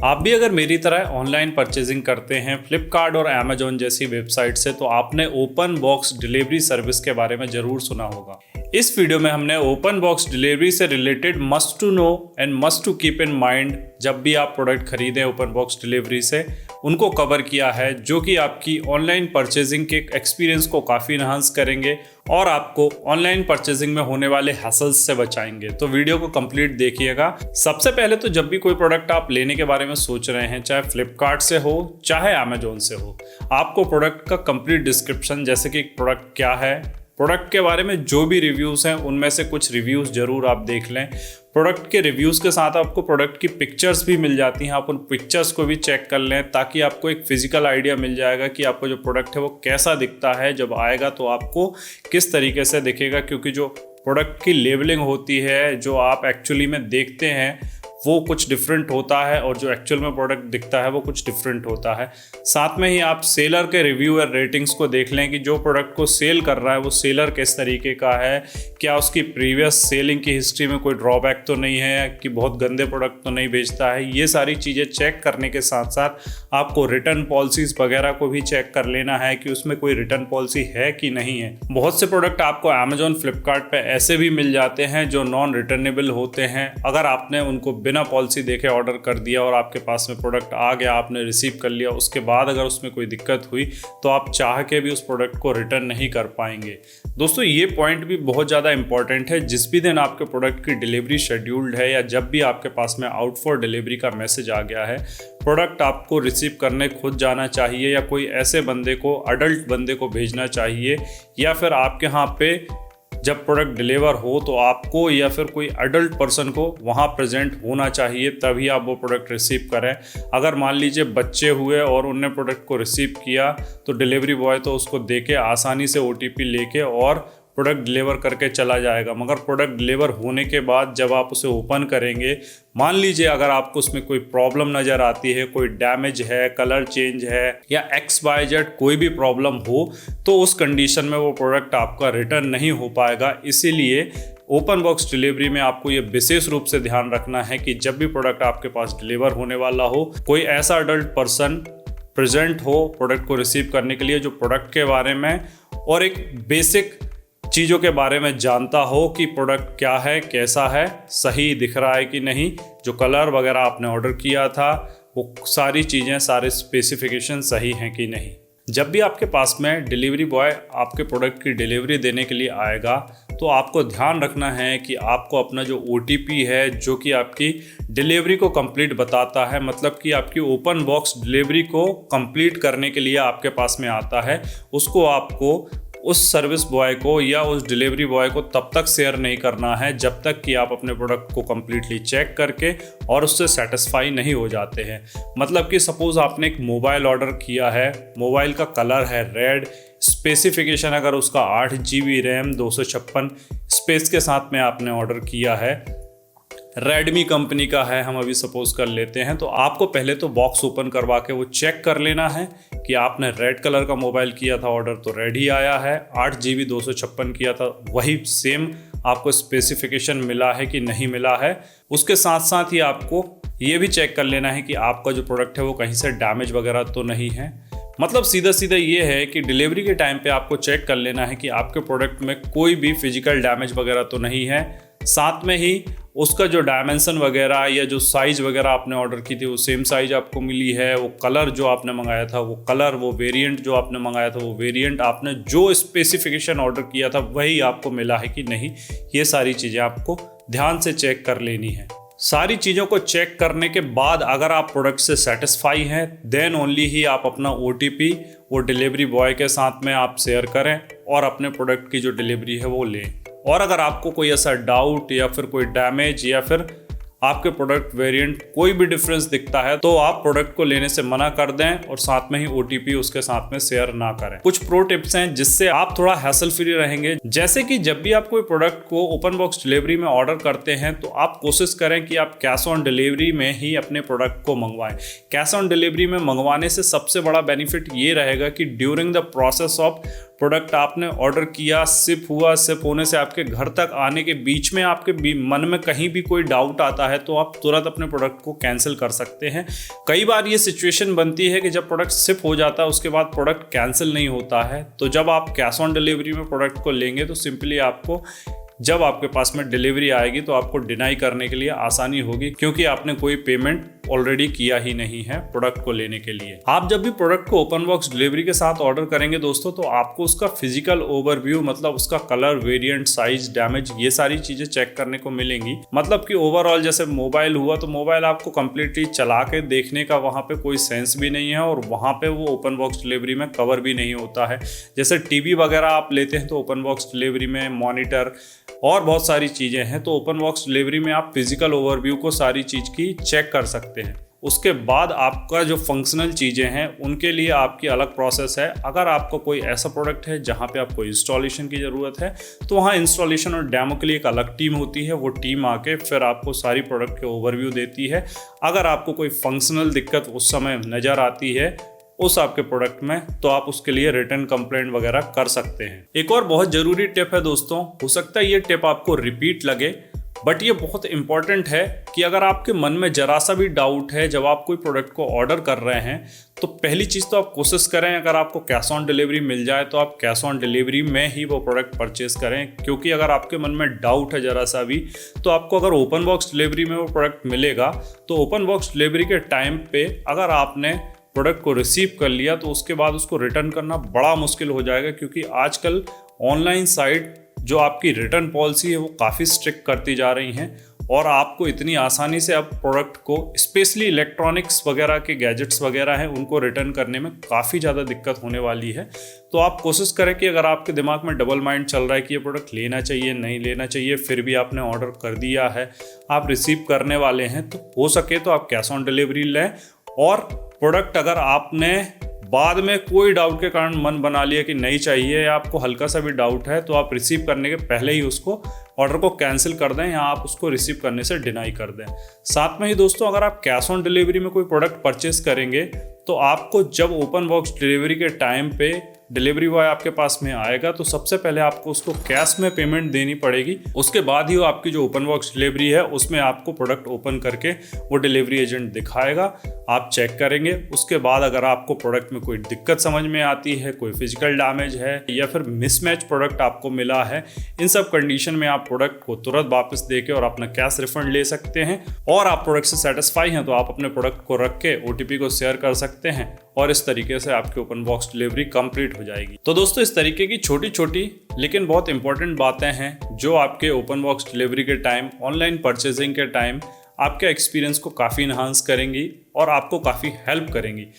आप भी अगर मेरी तरह ऑनलाइन परचेजिंग करते हैं फ्लिपकार्ट और अमेजोन जैसी वेबसाइट से, तो आपने ओपन बॉक्स डिलीवरी सर्विस के बारे में ज़रूर सुना होगा। इस वीडियो में हमने ओपन बॉक्स डिलीवरी से related must to know and must to keep in mind जब भी आप प्रोडक्ट खरीदें ओपन बॉक्स डिलीवरी से, उनको कवर किया है, जो कि आपकी ऑनलाइन परचेजिंग के एक्सपीरियंस को काफ़ी इन्हांस करेंगे और आपको ऑनलाइन परचेजिंग में होने वाले हैसल्स से बचाएंगे। तो वीडियो को कंप्लीट देखिएगा। सबसे पहले तो जब भी कोई प्रोडक्ट आप लेने के बारे में सोच रहे हैं, चाहे फ्लिपकार्ट से हो चाहे अमेजोन से हो, आपको प्रोडक्ट का कंप्लीट डिस्क्रिप्शन, जैसे कि प्रोडक्ट क्या है, प्रोडक्ट के बारे में जो भी रिव्यूज़ हैं उनमें से कुछ रिव्यूज़ ज़रूर आप देख लें। प्रोडक्ट के रिव्यूज़ के साथ आपको प्रोडक्ट की पिक्चर्स भी मिल जाती हैं, आप उन पिक्चर्स को भी चेक कर लें ताकि आपको एक फिजिकल आइडिया मिल जाएगा कि आपको जो प्रोडक्ट है वो कैसा दिखता है। जब आएगा तो आपको किस तरीके से दिखेगा, क्योंकि जो प्रोडक्ट की लेबलिंग होती है, जो आप एक्चुअली में देखते हैं, वो कुछ डिफरेंट होता है और जो एक्चुअल में प्रोडक्ट दिखता है वो कुछ डिफरेंट होता है। साथ में ही आप सेलर के रिव्यू और रेटिंग्स को देख लें कि जो प्रोडक्ट को सेल कर रहा है वो सेलर किस तरीके का है, क्या उसकी प्रीवियस सेलिंग की हिस्ट्री में कोई ड्रॉबैक तो नहीं है, कि बहुत गंदे प्रोडक्ट तो नहीं बेचता है। ये सारी चीज़ें चेक करने के साथ साथ आपको रिटर्न पॉलिसीज़ वगैरह को भी चेक कर लेना है कि उसमें कोई रिटर्न पॉलिसी है कि नहीं है। बहुत से प्रोडक्ट आपको अमेजोन फ्लिपकार्ट पे ऐसे भी मिल जाते हैं जो नॉन रिटर्नेबल होते हैं। अगर आपने उनको बिना पॉलिसी देखे ऑर्डर कर दिया और आपके पास में प्रोडक्ट आ गया, आपने रिसीव कर लिया, उसके बाद अगर उसमें कोई दिक्कत हुई तो आप चाह के भी उस प्रोडक्ट को रिटर्न नहीं कर पाएंगे। दोस्तों, ये पॉइंट भी बहुत ज़्यादा इंपॉर्टेंट है। जिस भी दिन आपके प्रोडक्ट की डिलीवरी शेड्यूल्ड है या जब भी आपके पास में आउट फॉर डिलीवरी का मैसेज आ गया है, प्रोडक्ट आपको रिसीव करने खुद जाना चाहिए या कोई ऐसे बंदे को, अडल्ट बंदे को भेजना चाहिए, या फिर आपके यहाँ पे जब प्रोडक्ट डिलीवर हो तो आपको या फिर कोई अडल्ट पर्सन को वहाँ प्रेजेंट होना चाहिए, तभी आप वो प्रोडक्ट रिसीव करें। अगर मान लीजिए बच्चे हुए और उनने प्रोडक्ट को रिसीव किया तो डिलीवरी बॉय तो उसको देके आसानी से OTP लेके और प्रोडक्ट डिलीवर करके चला जाएगा, मगर प्रोडक्ट डिलीवर होने के बाद जब आप उसे ओपन करेंगे, मान लीजिए अगर आपको उसमें कोई प्रॉब्लम नज़र आती है, कोई डैमेज है, कलर चेंज है या XYZ कोई भी प्रॉब्लम हो, तो उस कंडीशन में वो प्रोडक्ट आपका रिटर्न नहीं हो पाएगा। इसीलिए ओपन बॉक्स डिलीवरी में आपको ये विशेष रूप से ध्यान रखना है कि जब भी प्रोडक्ट आपके पास डिलीवर होने वाला हो, कोई ऐसा अडल्ट पर्सन प्रेजेंट हो प्रोडक्ट को रिसीव करने के लिए, जो प्रोडक्ट के बारे में और एक बेसिक चीज़ों के बारे में जानता हो कि प्रोडक्ट क्या है, कैसा है, सही दिख रहा है कि नहीं, जो कलर वगैरह आपने ऑर्डर किया था वो सारी चीज़ें, सारे स्पेसिफिकेशन सही हैं कि नहीं। जब भी आपके पास में डिलीवरी बॉय आपके प्रोडक्ट की डिलीवरी देने के लिए आएगा तो आपको ध्यान रखना है कि आपको अपना जो OTP है, जो कि आपकी डिलीवरी को कंप्लीट बताता है, मतलब कि आपकी ओपन बॉक्स डिलीवरी को कंप्लीट करने के लिए आपके पास में आता है, उसको आपको उस सर्विस बॉय को या उस डिलीवरी बॉय को तब तक शेयर नहीं करना है जब तक कि आप अपने प्रोडक्ट को कम्प्लीटली चेक करके और उससे सेटिस्फाई नहीं हो जाते हैं। मतलब कि सपोज़ आपने एक मोबाइल ऑर्डर किया है, मोबाइल का कलर है रेड, स्पेसिफिकेशन अगर उसका 8 GB रैम 256 स्पेस के साथ में आपने ऑर्डर किया है, रेडमी कंपनी का है, हम अभी सपोज कर लेते हैं, तो आपको पहले तो बॉक्स ओपन करवा के वो चेक कर लेना है कि आपने रेड कलर का मोबाइल किया था ऑर्डर तो रेड ही आया है, 8 GB 256 किया था वही सेम आपको स्पेसिफिकेशन मिला है कि नहीं मिला है। उसके साथ साथ ही आपको ये भी चेक कर लेना है कि आपका जो प्रोडक्ट है वो कहीं से डैमेज वगैरह तो नहीं है। मतलब सीधा सीधा ये है कि डिलीवरी के टाइम पे आपको चेक कर लेना है कि आपके प्रोडक्ट में कोई भी फिजिकल डैमेज वगैरह तो नहीं है। साथ में ही उसका जो डायमेंशन वगैरह या जो साइज़ वगैरह आपने ऑर्डर की थी वो सेम साइज़ आपको मिली है, वो कलर जो आपने मंगाया था वो कलर, वो वेरिएंट जो आपने मंगाया था वो वेरिएंट, आपने जो स्पेसिफिकेशन ऑर्डर किया था वही आपको मिला है कि नहीं, ये सारी चीज़ें आपको ध्यान से चेक कर लेनी है। सारी चीज़ों को चेक करने के बाद अगर आप प्रोडक्ट से सेटिस्फाई हैं, देन ओनली ही आप अपना OTP वो डिलीवरी बॉय के साथ में आप शेयर करें और अपने प्रोडक्ट की जो डिलीवरी है वो लें। और अगर आपको कोई ऐसा डाउट या फिर कोई डैमेज या फिर आपके प्रोडक्ट वेरिएंट कोई भी डिफरेंस दिखता है तो आप प्रोडक्ट को लेने से मना कर दें और साथ में ही OTP उसके साथ में शेयर ना करें। कुछ प्रो टिप्स हैं जिससे आप थोड़ा हैसल फ्री रहेंगे, जैसे कि जब भी आप कोई प्रोडक्ट को ओपन बॉक्स डिलीवरी में ऑर्डर करते हैं तो आप कोशिश करें कि आप कैश ऑन डिलीवरी में ही अपने प्रोडक्ट को मंगवाएं। कैश ऑन डिलीवरी में मंगवाने से सबसे बड़ा बेनिफिट ये रहेगा कि during the process of product आपने ऑर्डर किया, शिप हुआ, शिप होने से आपके घर तक आने के बीच में आपके मन में कहीं भी कोई डाउट आता है तो आप तुरंत अपने प्रोडक्ट को कैंसिल कर सकते हैं। कई बार ये सिचुएशन बनती है कि जब प्रोडक्ट शिप हो जाता है उसके बाद प्रोडक्ट कैंसिल नहीं होता है, तो जब आप कैश ऑन डिलीवरी में प्रोडक्ट को लेंगे तो सिंपली आपको जब आपके पास में डिलीवरी आएगी तो आपको डिनाई करने के लिए आसानी होगी, क्योंकि आपने कोई पेमेंट ऑलरेडी किया ही नहीं है प्रोडक्ट को लेने के लिए। आप जब भी प्रोडक्ट को ओपन बॉक्स डिलीवरी के साथ ऑर्डर करेंगे दोस्तों, तो आपको उसका फिजिकल ओवरव्यू, मतलब उसका कलर, वेरिएंट, साइज, डैमेज, ये सारी चीजें चेक करने को मिलेंगी। मतलब कि ओवरऑल जैसे मोबाइल हुआ तो मोबाइल आपको कंप्लीटली चला के देखने का वहां पे कोई सेंस भी नहीं है और वहां पे वो ओपन बॉक्स डिलीवरी में कवर भी नहीं होता है। जैसे टीवी वगैरह आप लेते हैं तो ओपन बॉक्स डिलीवरी में मॉनिटर और बहुत सारी चीज़ें हैं, तो ओपन बॉक्स डिलीवरी में आप फिजिकल ओवरव्यू को सारी चीज़ की चेक कर सकते हैं। उसके बाद आपका जो फंक्शनल चीज़ें हैं उनके लिए आपकी अलग प्रोसेस है। अगर आपको कोई ऐसा प्रोडक्ट है जहाँ पे आपको इंस्टॉलेशन की ज़रूरत है तो वहाँ इंस्टॉलेशन और डेमो के लिए एक अलग टीम होती है। वो टीम आके फिर आपको सारी प्रोडक्ट के ओवरव्यू देती है। अगर आपको कोई फंक्शनल दिक्कत उस समय नज़र आती है उस आपके प्रोडक्ट में, तो आप उसके लिए रिटर्न कंप्लेंट वगैरह कर सकते हैं। एक और बहुत ज़रूरी टिप है दोस्तों, हो सकता है ये टिप आपको रिपीट लगे, बट ये बहुत इंपॉर्टेंट है कि अगर आपके मन में जरा सा भी डाउट है जब आप कोई प्रोडक्ट को ऑर्डर कर रहे हैं, तो पहली चीज़ तो आप कोशिश करें अगर आपको कैश ऑन डिलीवरी मिल जाए तो आप कैश ऑन डिलीवरी में ही वो प्रोडक्ट परचेज करें। क्योंकि अगर आपके मन में डाउट है जरा सा भी, तो आपको अगर ओपन बॉक्स डिलीवरी में वो प्रोडक्ट मिलेगा तो ओपन बॉक्स डिलीवरी के टाइम पे अगर आपने प्रोडक्ट को रिसीव कर लिया तो उसके बाद उसको रिटर्न करना बड़ा मुश्किल हो जाएगा। क्योंकि आजकल ऑनलाइन साइट जो आपकी रिटर्न पॉलिसी है वो काफ़ी स्ट्रिक्ट करती जा रही हैं और आपको इतनी आसानी से अब प्रोडक्ट को, स्पेशली इलेक्ट्रॉनिक्स वगैरह के गैजेट्स वगैरह हैं, उनको रिटर्न करने में काफ़ी ज़्यादा दिक्कत होने वाली है। तो आप कोशिश करें कि अगर आपके दिमाग में डबल माइंड चल रहा है कि ये प्रोडक्ट लेना चाहिए नहीं लेना चाहिए, फिर भी आपने ऑर्डर कर दिया है, आप रिसीव करने वाले हैं, तो हो सके तो आप कैश ऑन डिलीवरी लें। और प्रोडक्ट अगर आपने बाद में कोई डाउट के कारण मन बना लिया कि नहीं चाहिए या आपको हल्का सा भी डाउट है, तो आप रिसीव करने के पहले ही उसको ऑर्डर को कैंसिल कर दें या आप उसको रिसीव करने से डिनाई कर दें। साथ में ही दोस्तों, अगर आप कैश ऑन डिलीवरी में कोई प्रोडक्ट परचेस करेंगे तो आपको जब ओपन बॉक्स डिलीवरी के टाइम पे डिलीवरी बॉय आपके पास में आएगा तो सबसे पहले आपको उसको कैश में पेमेंट देनी पड़ेगी। उसके बाद ही वो आपकी जो ओपन बॉक्स डिलीवरी है उसमें आपको प्रोडक्ट ओपन करके वो डिलीवरी एजेंट दिखाएगा, आप चेक करेंगे। उसके बाद अगर आपको प्रोडक्ट में कोई दिक्कत समझ में आती है, कोई फिजिकल डैमेज है या फिर मिसमैच प्रोडक्ट आपको मिला है, इन सब कंडीशन में आप प्रोडक्ट को तुरंत वापस देके और अपना कैश रिफंड ले सकते हैं। और आप प्रोडक्ट से सेटिस्फाई हैं तो आप अपने प्रोडक्ट को रख के OTP को शेयर कर सकते हैं और इस तरीके से आपकी ओपन बॉक्स डिलीवरी कंप्लीट हो जाएगी। तो दोस्तों, इस तरीके की छोटी छोटी लेकिन बहुत इंपॉर्टेंट बातें हैं जो आपके ओपन बॉक्स डिलीवरी के टाइम, ऑनलाइन परचेजिंग के टाइम आपके एक्सपीरियंस को काफ़ी इन्हांस करेंगी और आपको काफ़ी हेल्प करेंगी।